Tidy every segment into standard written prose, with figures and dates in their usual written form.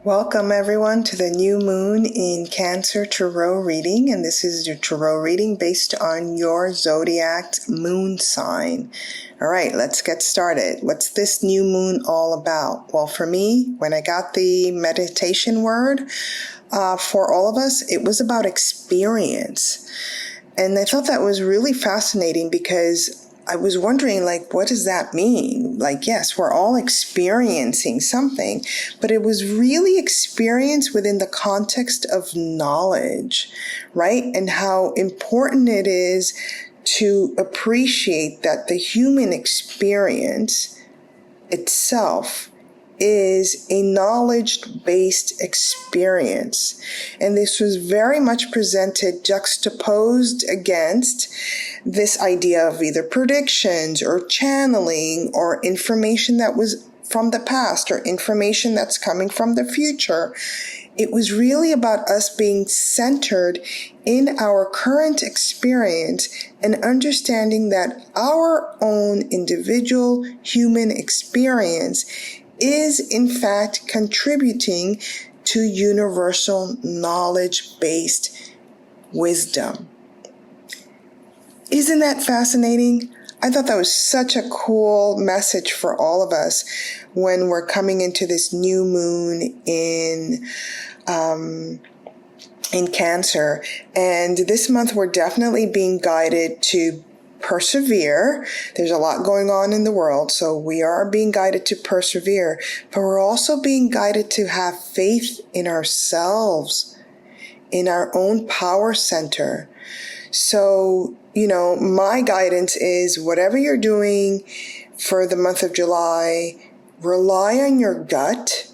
Welcome everyone to the new moon in Cancer Tarot reading, and this is your tarot reading based on your zodiac moon sign. All right, let's get started. What's this new moon all about? Well, for me, when I got the meditation word for all of us, it was about experience. And I thought that was really fascinating because I was wondering, what does that mean? Yes, we're all experiencing something, but it was really experience within the context of knowledge, right? And how important it is to appreciate that the human experience itself is a knowledge-based experience. And this was very much presented juxtaposed against this idea of either predictions or channeling or information that was from the past or information that's coming from the future. It was really about us being centered in our current experience and understanding that our own individual human experience is in fact contributing to universal knowledge-based wisdom. Isn't that fascinating? I thought that was such a cool message for all of us when we're coming into this new moon in Cancer. And this month we're definitely being guided to persevere. There's a lot going on in the world, so we are being guided to persevere, but we're also being guided to have faith in ourselves, in our own power center. So, my guidance is whatever you're doing for the month of July, rely on your gut.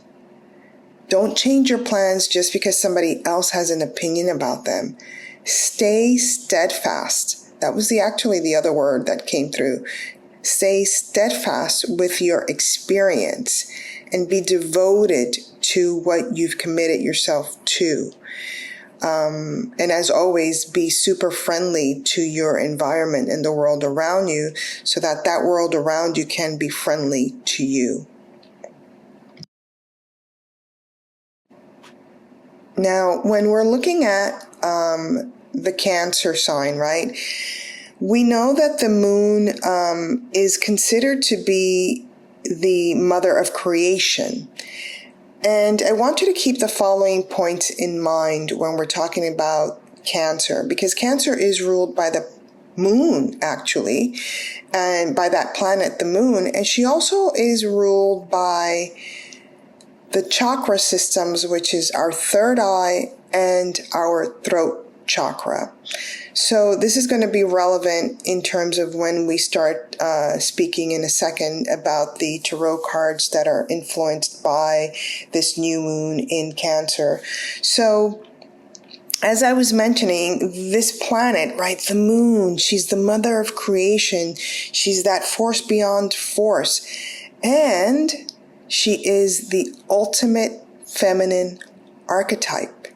Don't change your plans just because somebody else has an opinion about them. Stay steadfast. That was actually the other word that came through. Stay steadfast with your experience and be devoted to what you've committed yourself to. And as always, be super friendly to your environment and the world around you so that that world around you can be friendly to you. Now, when we're looking at the Cancer sign, right, we know that the moon is considered to be the mother of creation. And I want you to keep the following points in mind when we're talking about Cancer, because Cancer is ruled by the moon, actually, and by that planet, the moon. And she also is ruled by the chakra systems, which is our third eye and our throat chakra. So this is going to be relevant in terms of when we start speaking in a second about the tarot cards that are influenced by this new moon in Cancer. So as I was mentioning, this planet, right, the moon, she's the mother of creation. She's that force beyond force. And she is the ultimate feminine archetype,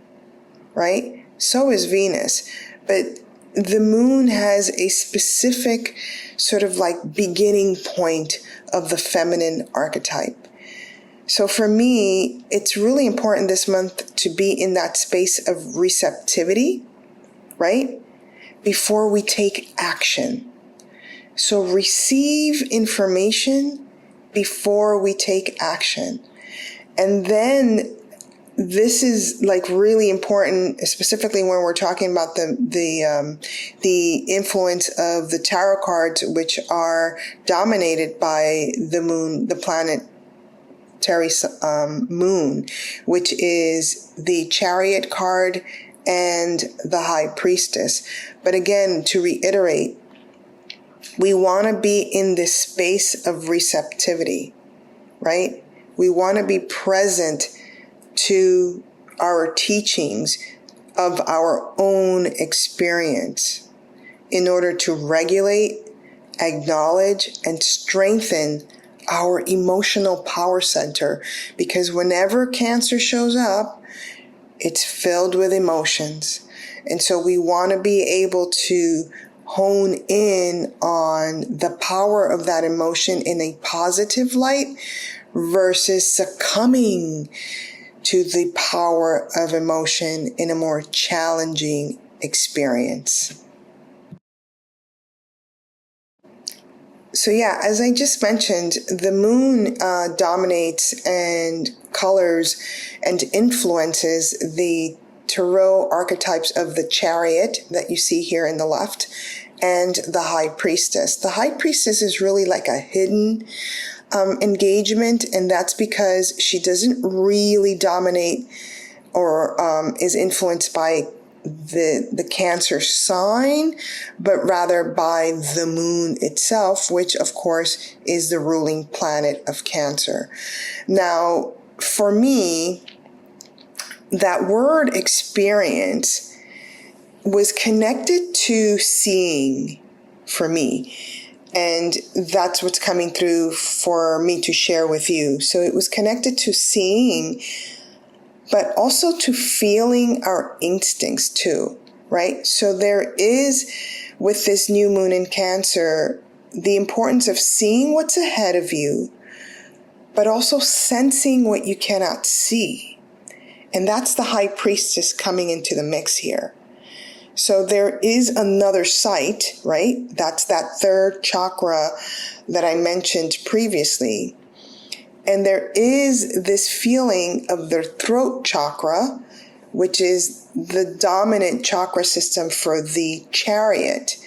right? So is Venus. But the moon has a specific sort of beginning point of the feminine archetype. So for me, it's really important this month to be in that space of receptivity, right? Before we take action. So receive information before we take action. And then this is really important, specifically when we're talking about the influence of the tarot cards, which are dominated by the moon, the planetary moon, which is the Chariot card and the High Priestess. But again, to reiterate, we want to be in this space of receptivity, right? We want to be present to our teachings of our own experience in order to regulate, acknowledge, and strengthen our emotional power center. Because whenever Cancer shows up, it's filled with emotions. And so we want to be able to hone in on the power of that emotion in a positive light versus succumbing to the power of emotion in a more challenging experience. So yeah, as I just mentioned, the moon dominates and colors and influences the tarot archetypes of the Chariot that you see here in the left and the High Priestess. The High Priestess is really like a hidden engagement, and that's because she doesn't really dominate or is influenced by the Cancer sign, but rather by the moon itself, which of course is the ruling planet of Cancer. Now, for me, that word experience was connected to seeing for me. And that's what's coming through for me to share with you. So it was connected to seeing, but also to feeling our instincts too, right? So there is, with this new moon in Cancer, the importance of seeing what's ahead of you, but also sensing what you cannot see. And that's the High Priestess coming into the mix here. So there is another sight, right? That's that third chakra that I mentioned previously. And there is this feeling of the throat chakra, which is the dominant chakra system for the Chariot.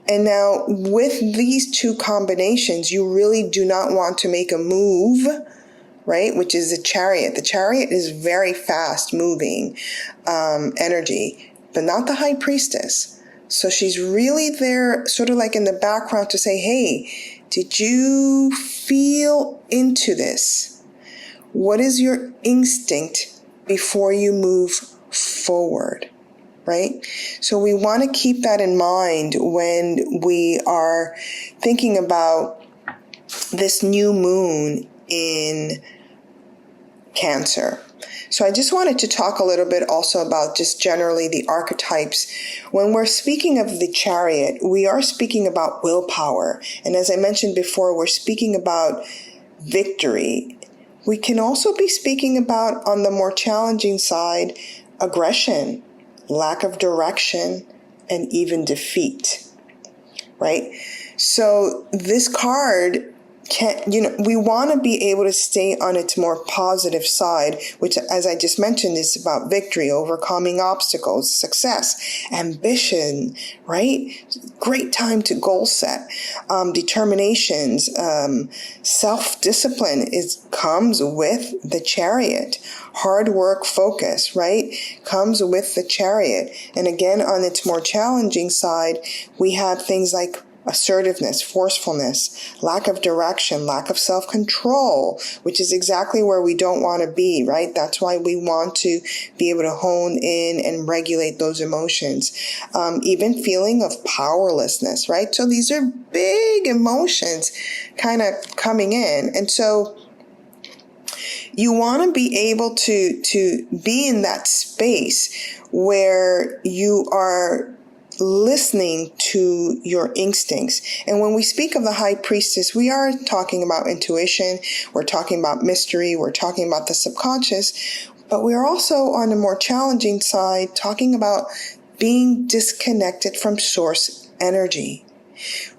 And now with these two combinations, you really do not want to make a move, right? Which is the Chariot. The Chariot is very fast moving energy, but not the High Priestess. So she's really there sort of like in the background to say, hey, did you feel into this? What is your instinct before you move forward, right? So we want to keep that in mind when we are thinking about this new moon in Cancer. So I just wanted to talk a little bit also about just generally the archetypes. When we're speaking of the Chariot, we are speaking about willpower. And as I mentioned before, we're speaking about victory. We can also be speaking about, on the more challenging side, aggression, lack of direction, and even defeat, right? So this card we want to be able to stay on its more positive side, which, as I just mentioned, is about victory, overcoming obstacles, success, ambition, right? Great time to goal set, determinations, self-discipline comes with the Chariot. Hard work, focus, right, comes with the Chariot. And again, on its more challenging side, we have things like assertiveness, forcefulness, lack of direction, lack of self-control, which is exactly where we don't want to be, right? That's why we want to be able to hone in and regulate those emotions. Even feeling of powerlessness, right? So these are big emotions kind of coming in. And so you want to be able to be in that space where you are listening to your instincts. And when we speak of the High Priestess, we are talking about intuition, we're talking about mystery, we're talking about the subconscious, but we're also, on the more challenging side, talking about being disconnected from source energy,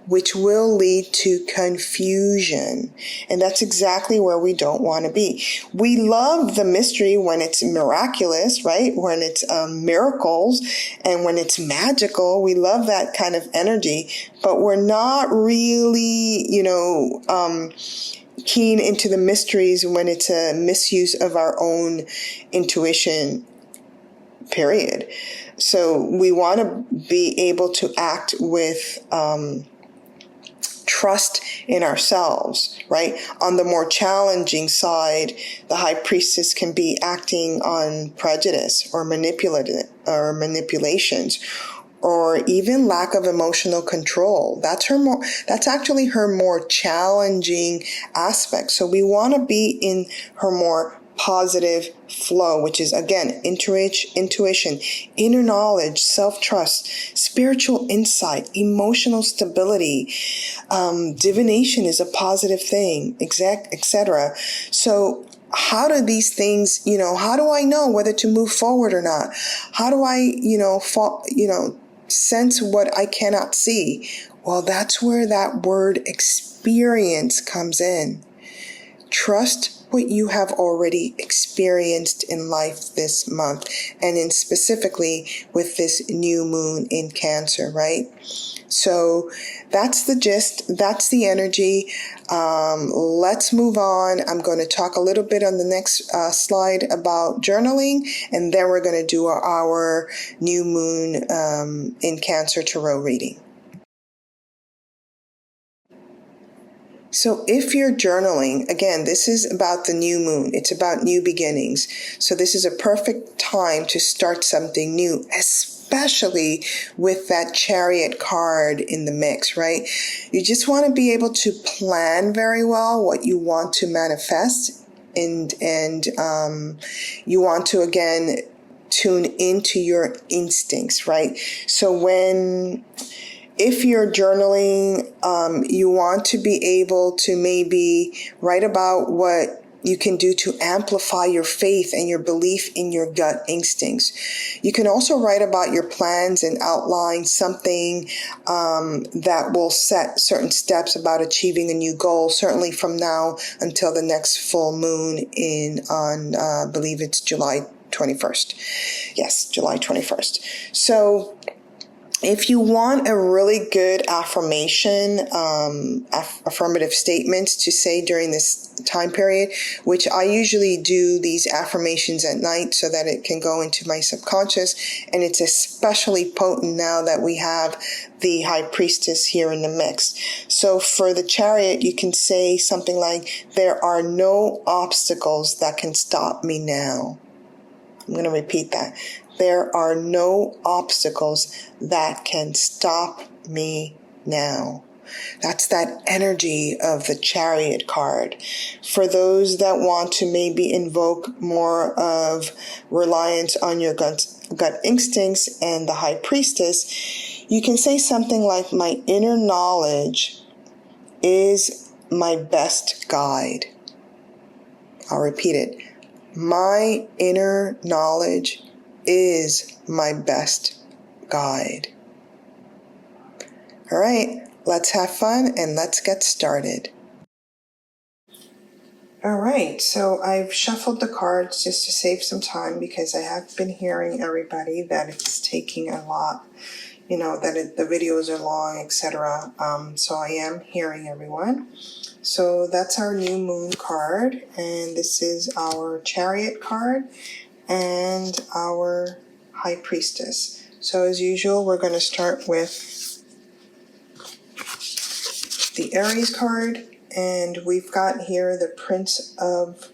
which will lead to confusion. And that's exactly where we don't want to be. We love the mystery when it's miraculous, right? When it's miracles and when it's magical. We love that kind of energy, but we're not really, keen into the mysteries when it's a misuse of our own intuition, period. So we want to be able to act with trust in ourselves, right? On the more challenging side, the High Priestess can be acting on prejudice or manipulations, or even lack of emotional control. That's actually her more challenging aspect. So we want to be in her more positive flow, which is, again, intuition, inner knowledge, self-trust, spiritual insight, emotional stability. Divination is a positive thing, etc. So how do these things, how do I know whether to move forward or not? How do I, sense what I cannot see? Well, that's where that word experience comes in. Trust what you have already experienced in life this month, and in specifically with this new moon in Cancer, right? So that's the gist. That's the energy. Let's move on. I'm going to talk a little bit on the next slide about journaling, and then we're going to do our new moon in Cancer tarot reading. So if you're journaling, again, this is about the new moon. It's about new beginnings. So this is a perfect time to start something new, especially with that Chariot card in the mix, right? You just want to be able to plan very well what you want to manifest, and you want to, again, tune into your instincts, right? So if you're journaling, you want to be able to maybe write about what you can do to amplify your faith and your belief in your gut instincts. You can also write about your plans and outline something that will set certain steps about achieving a new goal, certainly from now until the next full moon I believe it's July 21st. Yes, July 21st. So if you want a really good affirmation, affirmative statements to say during this time period, which I usually do these affirmations at night so that it can go into my subconscious, and it's especially potent now that we have the High Priestess here in the mix. So for the Chariot, you can say something like, "There are no obstacles that can stop me now." I'm going to repeat that. There are no obstacles that can stop me now. That's that energy of the Chariot card. For those that want to maybe invoke more of reliance on your gut instincts and the High Priestess, you can say something like, "My inner knowledge is my best guide." I'll repeat it. My inner knowledge is my best guide. All right, let's have fun and let's get started. All right, so I've shuffled the cards just to save some time because I have been hearing everybody that it's taking a lot, that the videos are long, etc. So I am hearing everyone. So that's our new moon card, and this is our Chariot card and our High Priestess. So as usual, we're going to start with the Aries card, and we've got here the Prince of...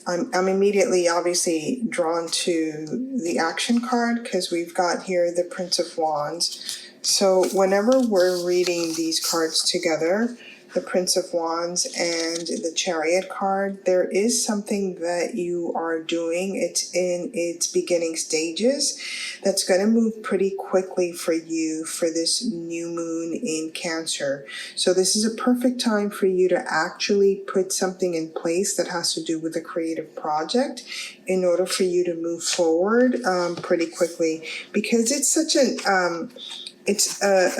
I'm immediately obviously drawn to the action card because we've got here the Prince of Wands. So whenever we're reading these cards together, the Prince of Wands and the Chariot card, there is something that you are doing. It's in its beginning stages that's going to move pretty quickly for you for this new moon in Cancer. So this is a perfect time for you to actually put something in place that has to do with a creative project in order for you to move forward pretty quickly, because it's such a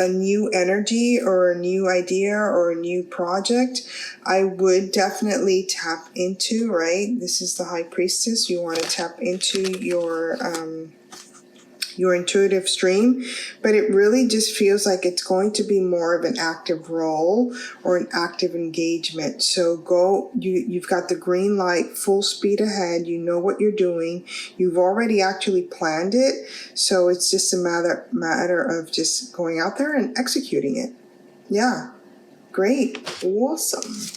new energy or a new idea or a new project. I would definitely tap into, right? This is the High Priestess. You want to tap into your intuitive stream, but it really just feels like it's going to be more of an active role or an active engagement. So you've got the green light, full speed ahead. You know what you're doing. You've already actually planned it. So it's just a matter of just going out there and executing it. Yeah, great, awesome.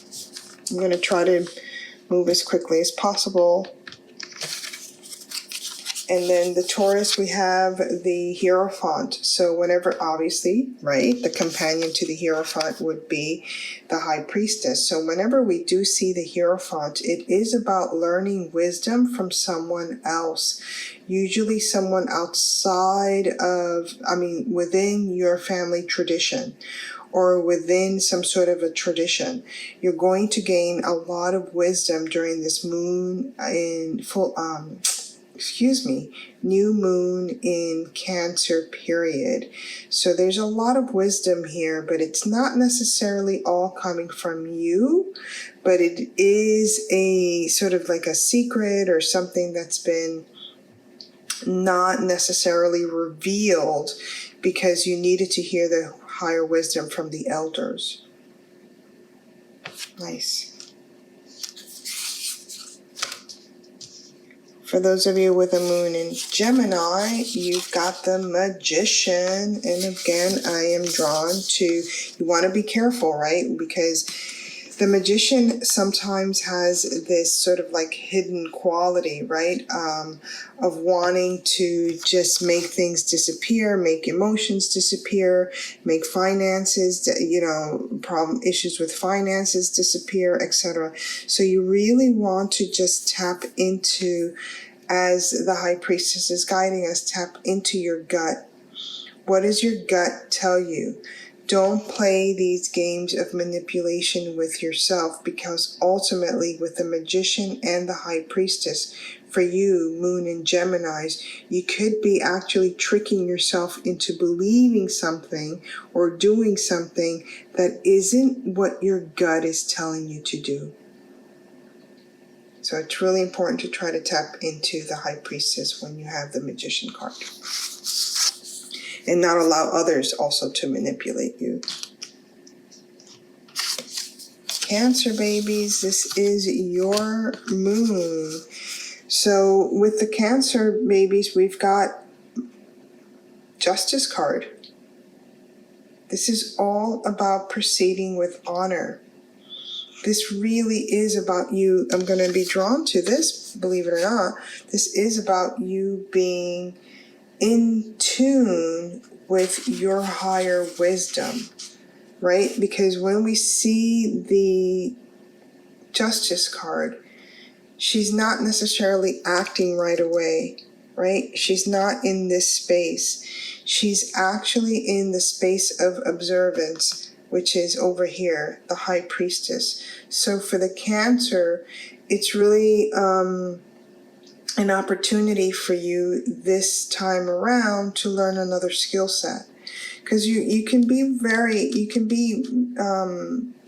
I'm going to try to move as quickly as possible. And then the Taurus, we have the Hierophant. So whenever, obviously, right, the companion to the Hierophant would be the High Priestess. So whenever we do see the Hierophant, it is about learning wisdom from someone else. Usually someone outside of, within your family tradition. or within some sort of a tradition. You're going to gain a lot of wisdom during this moon in new moon in Cancer period. So there's a lot of wisdom here, but it's not necessarily all coming from you, but it is a sort of like a secret or something that's been not necessarily revealed because you needed to hear the higher wisdom from the elders. Nice. For those of you with a moon in Gemini, you've got the Magician. And again, I am drawn to, you want to be careful, right? Because the Magician sometimes has this sort of like hidden quality, right? Of wanting to just make things disappear, make emotions disappear, make finances, issues with finances disappear, etc. So you really want to just tap into, as the High Priestess is guiding us, tap into your gut. What does your gut tell you? Don't play these games of manipulation with yourself, because ultimately with the Magician and the High Priestess, for you, Moon and Geminis, you could be actually tricking yourself into believing something or doing something that isn't what your gut is telling you to do. So it's really important to try to tap into the High Priestess when you have the Magician card, and not allow others also to manipulate you. Cancer babies, this is your moon. So with the Cancer babies, we've got Justice card. This is all about proceeding with honor. This really is about you. I'm going to be drawn to this, believe it or not. This is about you being in tune with your higher wisdom, right? Because when we see the Justice card, she's not necessarily acting right away, right? She's not in this space. She's actually in the space of observance, which is over here, the High Priestess. So for the Cancer, it's really an opportunity for you this time around to learn another skill set, because you can be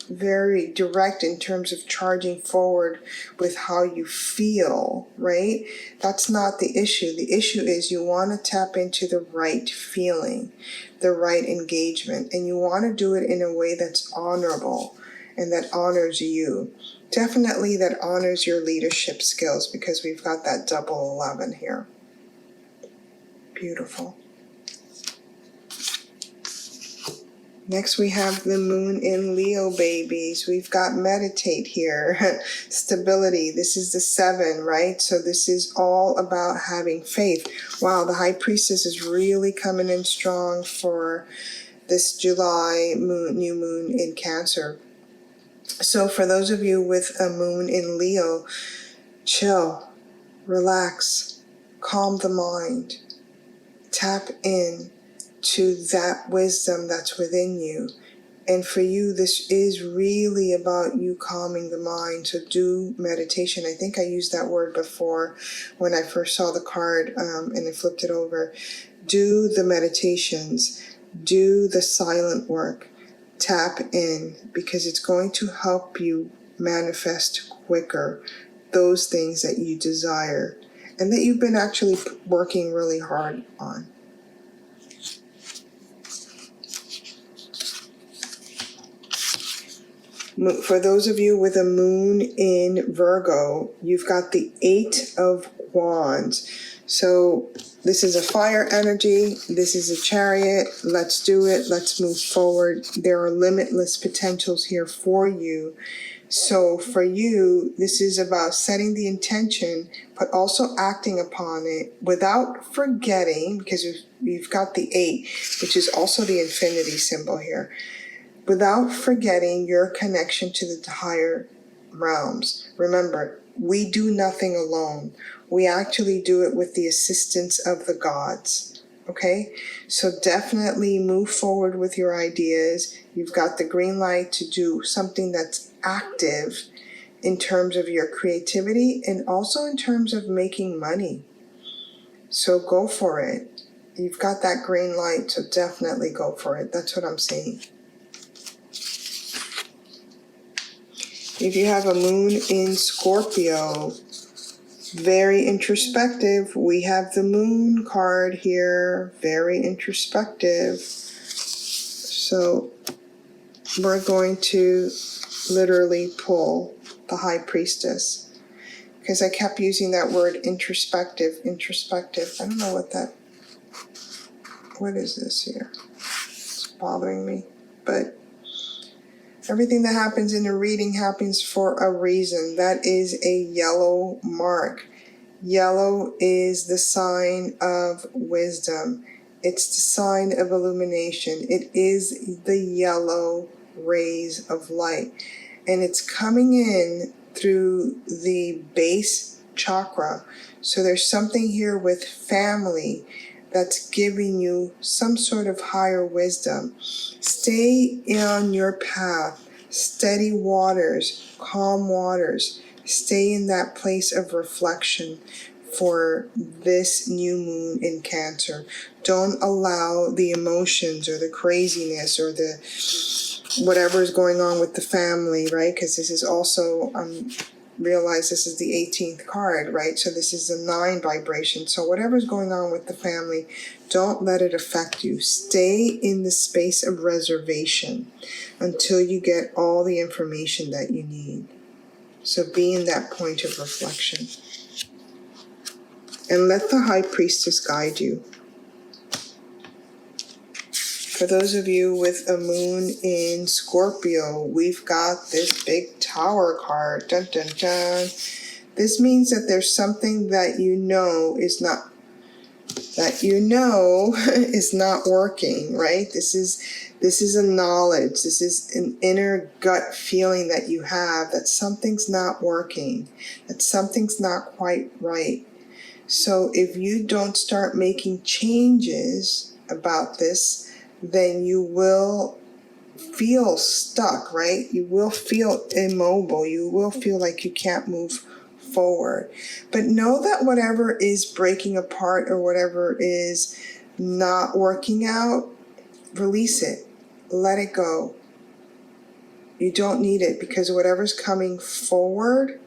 very direct in terms of charging forward with how you feel, right? That's not the issue. The issue is you want to tap into the right feeling, the right engagement, and you want to do it in a way that's honorable and that honors you. Definitely that honors your leadership skills, because we've got that double 11 here. Beautiful. Next we have the Moon in Leo babies. We've got meditate here. Stability. This is the 7, right? So this is all about having faith. Wow, the High Priestess is really coming in strong for this July new moon in Cancer. So for those of you with a moon in Leo, chill, relax, calm the mind, tap in to that wisdom that's within you. And for you, this is really about you calming the mind. So do meditation. I think I used that word before when I first saw the card and I flipped it over. Do the meditations. Do the silent work. Tap in, because it's going to help you manifest quicker those things that you desire and that you've been actually working really hard on. For those of you with a moon in Virgo, you've got the 8 of Wands. So this is a fire energy. This is a Chariot. Let's do it. Let's move forward. There are limitless potentials here for you. So for you, this is about setting the intention, but also acting upon it without forgetting, because we've got the 8, which is also the infinity symbol here, without forgetting your connection to the higher realms. Remember, we do nothing alone. We actually do it with the assistance of the gods. Okay, so definitely move forward with your ideas. You've got the green light to do something that's active in terms of your creativity and also in terms of making money. So go for it. You've got that green light, so definitely go for it. That's what I'm saying. If you have a moon in Scorpio, very introspective. We have the moon card here, very introspective. So we're going to literally pull the High Priestess, because I kept using that word introspective. I don't know what is this here? It's bothering me. But everything that happens in a reading happens for a reason. That is a yellow mark. Yellow is the sign of wisdom. It's the sign of illumination. It is the yellow rays of light. And it's coming in through the base chakra. So there's something here with family that's giving you some sort of higher wisdom. Stay on your path. Steady waters, calm waters. Stay in that place of reflection for this new moon in Cancer. Don't allow the emotions or the craziness or the whatever is going on with the family, right? Because this is also, realize this is the 18th card, right? So this is a 9 vibration. So whatever's going on with the family, don't let it affect you. Stay in the space of reservation until you get all the information that you need. So be in that point of reflection. And let the High Priestess guide you. For those of you with a moon in Scorpio, we've got this big Tower card. Dun, dun, dun. This means that there's something that you know is not working, right? This is a knowledge. This is an inner gut feeling that you have that something's not working, that something's not quite right. So if you don't start making changes about this, then you will feel stuck, right? You will feel immobile. You will feel like you can't move forward. But know that whatever is breaking apart or whatever is not working out, release it. Let it go. You don't need it, because whatever's coming forward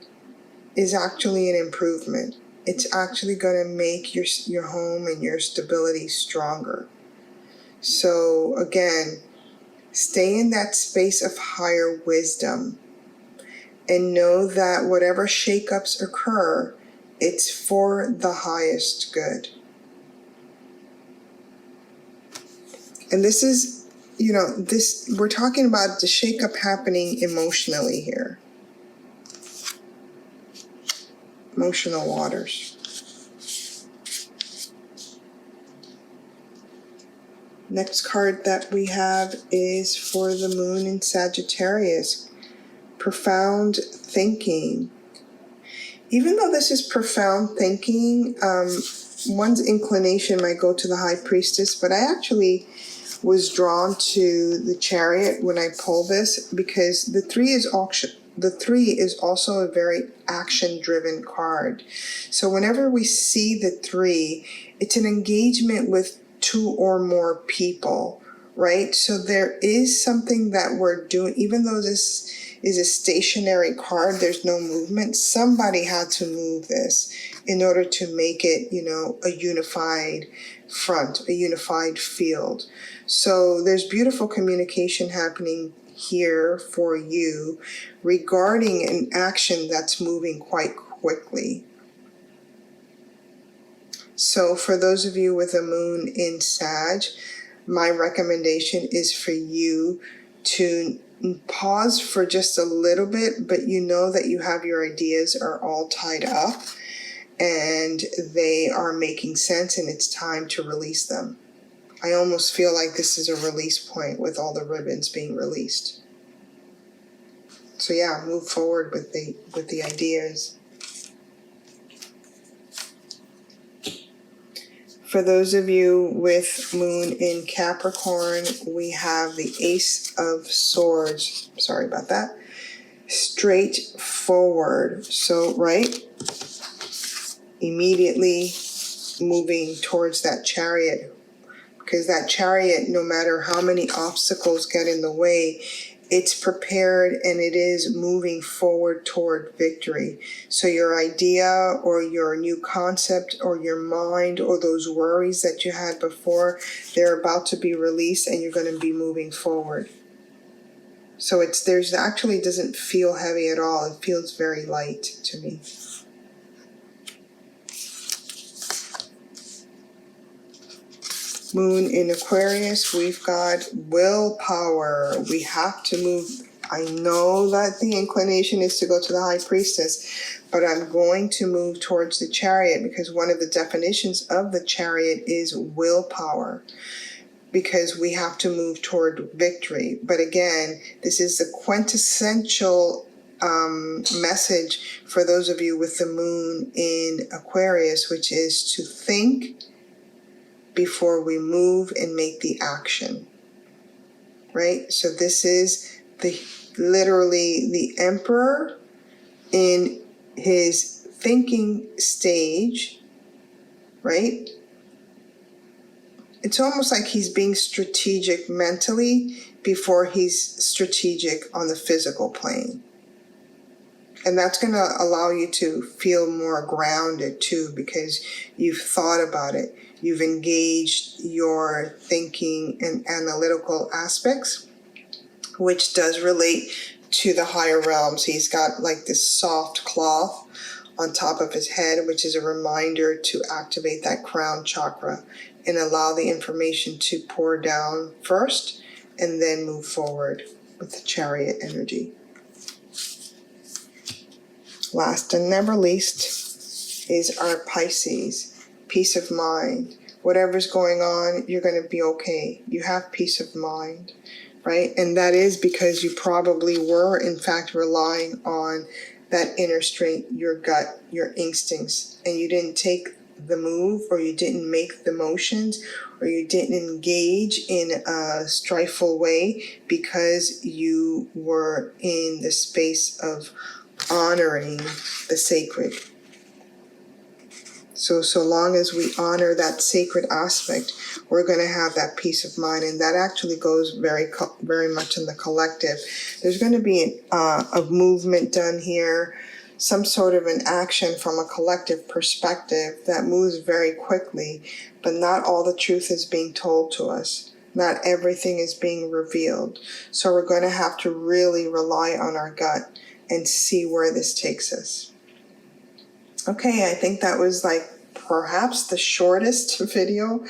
is actually an improvement. It's actually going to make your home and your stability stronger. So again, stay in that space of higher wisdom and know that whatever shakeups occur, it's for the highest good. And this is, we're talking about the shakeup happening emotionally here. Emotional waters. Next card that we have is for the moon in Sagittarius. Profound thinking. Even though this is profound thinking, one's inclination might go to the High Priestess, but I actually was drawn to the Chariot when I pulled this, because the 3 is also a very action-driven card. So whenever we see the 3, it's an engagement with 2 or more people, right? So there is something that we're doing, even though this is a stationary card, there's no movement. Somebody had to move this in order to make it, a unified front, a unified field. So there's beautiful communication happening here for you regarding an action that's moving quite quickly. So for those of you with a moon in Sag, my recommendation is for you to pause for just a little bit, but you know that you have your ideas are all tied up and they are making sense, and it's time to release them. I almost feel like this is a release point with all the ribbons being released. So yeah, move forward with the ideas. For those of you with moon in Capricorn, we have the Ace of Swords. Sorry about that. Straightforward. So, right? Immediately moving towards that Chariot. Because that Chariot, no matter how many obstacles get in the way, it's prepared and it is moving forward toward victory. So your idea or your new concept or your mind or those worries that you had before, they're about to be released and you're going to be moving forward. So there's actually doesn't feel heavy at all. It feels very light to me. Moon in Aquarius, we've got willpower. We have to move. I know that the inclination is to go to the High Priestess, but I'm going to move towards the Chariot because one of the definitions of the Chariot is willpower, because we have to move toward victory. But again, this is the quintessential message for those of you with the moon in Aquarius, which is to think before we move and make the action, right? So this is literally the emperor in his thinking stage, right? It's almost like he's being strategic mentally before he's strategic on the physical plane. And that's going to allow you to feel more grounded too, because you've thought about it. You've engaged your thinking and analytical aspects, which does relate to the higher realms. He's got like this soft cloth on top of his head, which is a reminder to activate that crown chakra and allow the information to pour down first and then move forward with the Chariot energy. Last and never least is our Pisces. Peace of mind. Whatever's going on, you're going to be okay. You have peace of mind, right? And that is because you probably were, in fact, relying on that inner strength, your gut, your instincts, and you didn't take the move, or you didn't make the motions, or you didn't engage in a strifeful way because you were in the space of honoring the sacred. So long as we honor that sacred aspect, we're going to have that peace of mind, and that actually goes very much in the collective. There's going to be a movement done here, some sort of an action from a collective perspective that moves very quickly, but not all the truth is being told to us. Not everything is being revealed. So we're going to have to really rely on our gut and see where this takes us. Okay, I think that was like perhaps the shortest video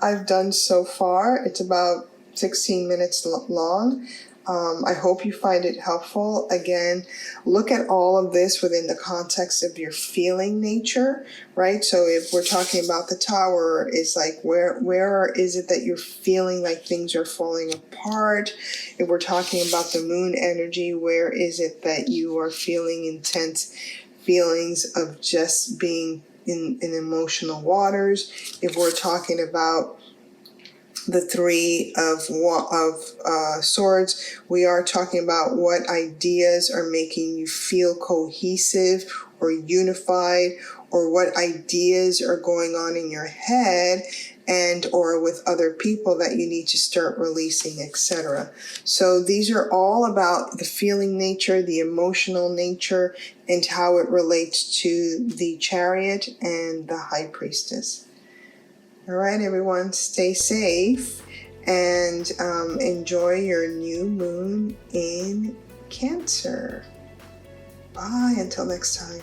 I've done so far. It's about 16 minutes long. I hope you find it helpful. Again, look at all of this within the context of your feeling nature, right? So if we're talking about the Tower, it's like where is it that you're feeling like things are falling apart? If we're talking about the moon energy, where is it that you are feeling intense feelings of just being in emotional waters? If we're talking about the Three of Swords, we are talking about what ideas are making you feel cohesive or unified, or what ideas are going on in your head and or with other people that you need to start releasing, etc. So these are all about the feeling nature, the emotional nature, and how it relates to the Chariot and the High Priestess. All right, everyone, stay safe and enjoy your new moon in Cancer. Bye, until next time.